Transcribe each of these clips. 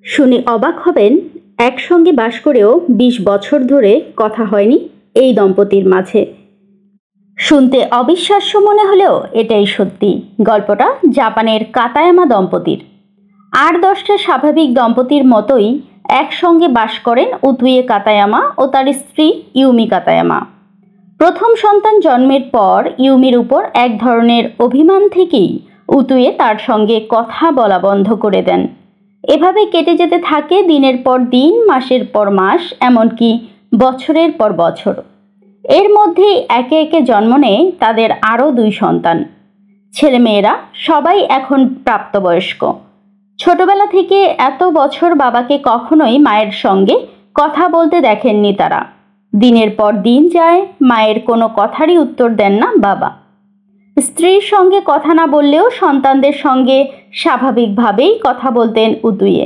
শুনে অবাক হবেন, একসঙ্গে বাস করেও ২০ বছর ধরে কথা হয়নি এই দম্পতির মাঝে। শুনতে অবিশ্বাস্য মনে হলেও এটাই সত্যি। গল্পটা জাপানের কাতায়ামা দম্পতির। ৮-১০টা স্বাভাবিক দম্পতির মতোই একসঙ্গে বাস করেন উতুয়ে কাতায়ামা ও তার স্ত্রী ইউমি কাতায়ামা। প্রথম সন্তান জন্মের পর ইউমির উপর এক ধরনের অভিমান থেকেই উতুয়ে তার সঙ্গে কথা বলা বন্ধ করে দেন। এভাবে কেটে যেতে থাকে দিনের পর দিন, মাসের পর মাস, এমনকি বছরের পর বছর। এর মধ্যেই একে একে জন্ম নেয় তাদের আরও ২ সন্তান। ছেলেমেয়েরা সবাই এখন প্রাপ্তবয়স্ক। ছোটবেলা থেকে এত বছর বাবাকে কখনোই মায়ের সঙ্গে কথা বলতে দেখেননি তারা। দিনের পর দিন যায়, মায়ের কোনো কথারই উত্তর দেন না বাবা। স্ত্রীর সঙ্গে কথা না বললেও সন্তানদের সঙ্গে স্বাভাবিকভাবেই কথা বলতেন উতুয়ে।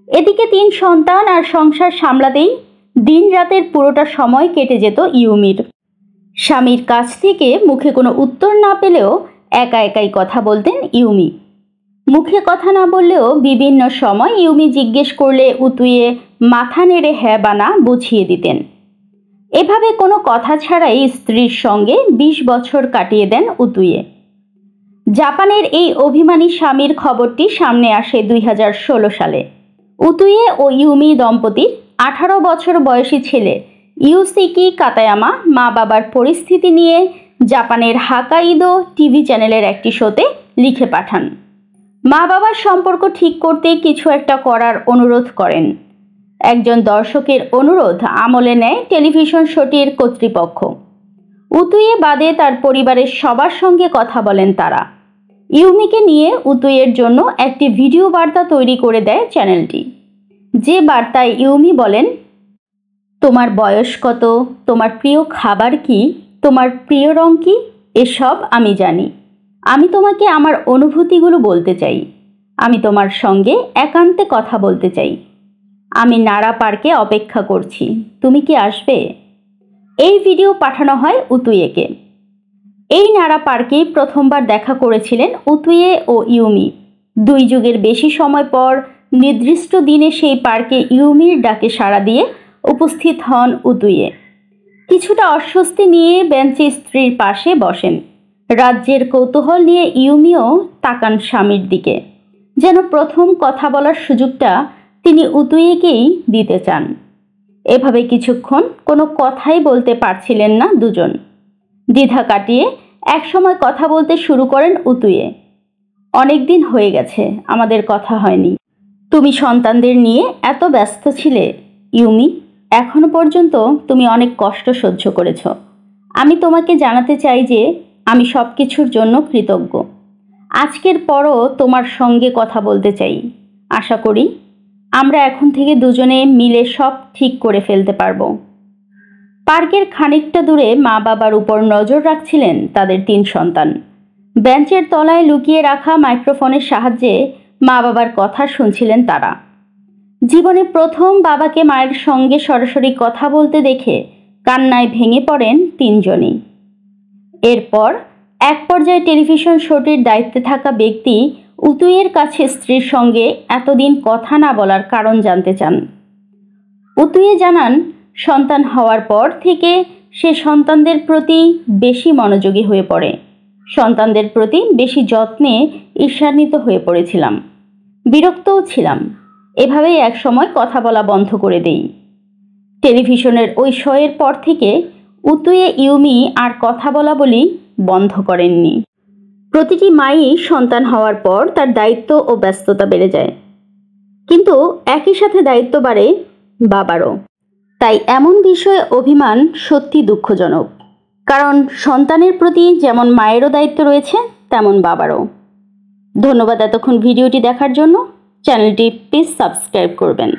এদিকে ৩ সন্তান আর সংসার সামলাতেই দিন রাতের পুরোটা সময় কেটে যেত ইউমির। স্বামীর কাছ থেকে মুখে কোনো উত্তর না পেলেও একা একাই কথা বলতেন ইউমি। মুখে কথা না বললেও বিভিন্ন সময় ইউমি জিজ্ঞেস করলে উতুয়ে মাথা নেড়ে হ্যাঁ বা না বুঝিয়ে দিতেন। এভাবে কোনো কথা ছাড়াই স্ত্রীর সঙ্গে ২০ বছর কাটিয়ে দেন উতুয়ে। জাপানের এই অভিমানী স্বামীর খবরটি সামনে আসে ২০১৬ সালে। উতুয়ে ও ইউমি দম্পতির ১৮ বছর বয়সী ছেলে ইউসিকি কাতায়ামা মা বাবার পরিস্থিতি নিয়ে জাপানের হাকাইদো টিভি চ্যানেলের একটি শোতে লিখে পাঠান। মা বাবার সম্পর্ক ঠিক করতে কিছু একটা করার অনুরোধ করেন। একজন দর্শকের অনুরোধ আমলে নেয় টেলিভিশন শোটির কর্তৃপক্ষ। উতুয়ে বাদে তার পরিবারের সবার সঙ্গে কথা বলেন তারা। ইউমিকে নিয়ে উতুয়ের জন্য একটি ভিডিও বার্তা তৈরি করে দেয় চ্যানেলটি। যে বার্তায় ইউমি বলেন, তোমার বয়স কত, তোমার প্রিয় খাবার কি, তোমার প্রিয় রং কি, এসব আমি জানি। আমি তোমাকে আমার অনুভূতিগুলো বলতে চাই। আমি তোমার সঙ্গে একান্তে কথা বলতে চাই। আমি নারা পার্কে অপেক্ষা করছি, তুমি কি আসবে? এই ভিডিও পাঠানো হয় উতুয়েকে। এই নারা পার্কেই প্রথমবার দেখা করেছিলেন উতুয়ে ও ইউমি। ২ যুগের বেশি সময় পর নির্দিষ্ট দিনে সেই পার্কে ইউমির ডাকে সাড়া দিয়ে উপস্থিত হন উতুয়ে। কিছুটা অস্বস্তি নিয়ে বেঞ্চে স্ত্রীর পাশে বসেন। রাজ্যের কৌতূহল নিয়ে ইউমিও তাকান স্বামীর দিকে, যেন প্রথম কথা বলার সুযোগটা তিনি উতুয়েকেই দিতে চান। এভাবে কিছুক্ষণ কোনো কথাই বলতে পারছিলেন না দুজন। দ্বিধা কাটিয়ে একসময় কথা বলতে শুরু করেন উতুয়ে। অনেক দিন হয়ে গেছে আমাদের কথা হয়নি। তুমি সন্তানদের নিয়ে এত ব্যস্ত ছিলে ইউমি, এখনো পর্যন্ত তুমি অনেক কষ্ট সহ্য করেছ। আমি তোমাকে জানাতে চাই যে আমি সব কিছুর জন্য কৃতজ্ঞ। আজকের পরও তোমার সঙ্গে কথা বলতে চাই। আশা করি আমরা এখন থেকে দুজনে মিলে সব ঠিক করে ফেলতে পারবো। পার্কের খানিকটা দূরে মা বাবার উপর নজর রাখছিলেন তাদের ৩ সন্তান। বেঞ্চের তলায় লুকিয়ে রাখা মাইক্রোফোনের সাহায্যে মা বাবার কথা শুনছিলেন তারা। জীবনে প্রথম বাবাকে মায়ের সঙ্গে সরাসরি কথা বলতে দেখে কান্নায় ভেঙে পড়েন ৩ জনই। এরপর এক পর্যায়ে টেলিভিশন শোটির দায়িত্বে থাকা ব্যক্তি উতুয়ের কাছে স্ত্রীর সঙ্গে এতদিন কথা না বলার কারণ জানতে চান। উতুয়ে জানান, সন্তান হওয়ার পর থেকে সে সন্তানদের প্রতি বেশি মনোযোগী হয়ে পড়ে। সন্তানদের প্রতি বেশি যত্নে ঈর্ষান্বিত হয়ে পড়েছিলাম, বিরক্তও ছিলাম। এভাবেই একসময় কথা বলা বন্ধ করে দেই। টেলিভিশনের ওই শোয়ের পর থেকে উতুয়ে ইউমি আর কথা বলা বলি বন্ধ করেননি। প্রতিটি মাই সন্তান হওয়ার পর তার দায়িত্ব ও ব্যস্ততা বেড়ে যায়, কিন্তু একই সাথে দায়িত্ব বাড়ে বাবারও। তাই এমন বিষয়ে অভিমান সত্যি দুঃখজনক, কারণ সন্তানের প্রতি যেমন মায়েরও দায়িত্ব রয়েছে তেমন বাবারও। ধন্যবাদ এতক্ষণ ভিডিওটি দেখার জন্য। চ্যানেলটি প্লিজ সাবস্ক্রাইব করবেন।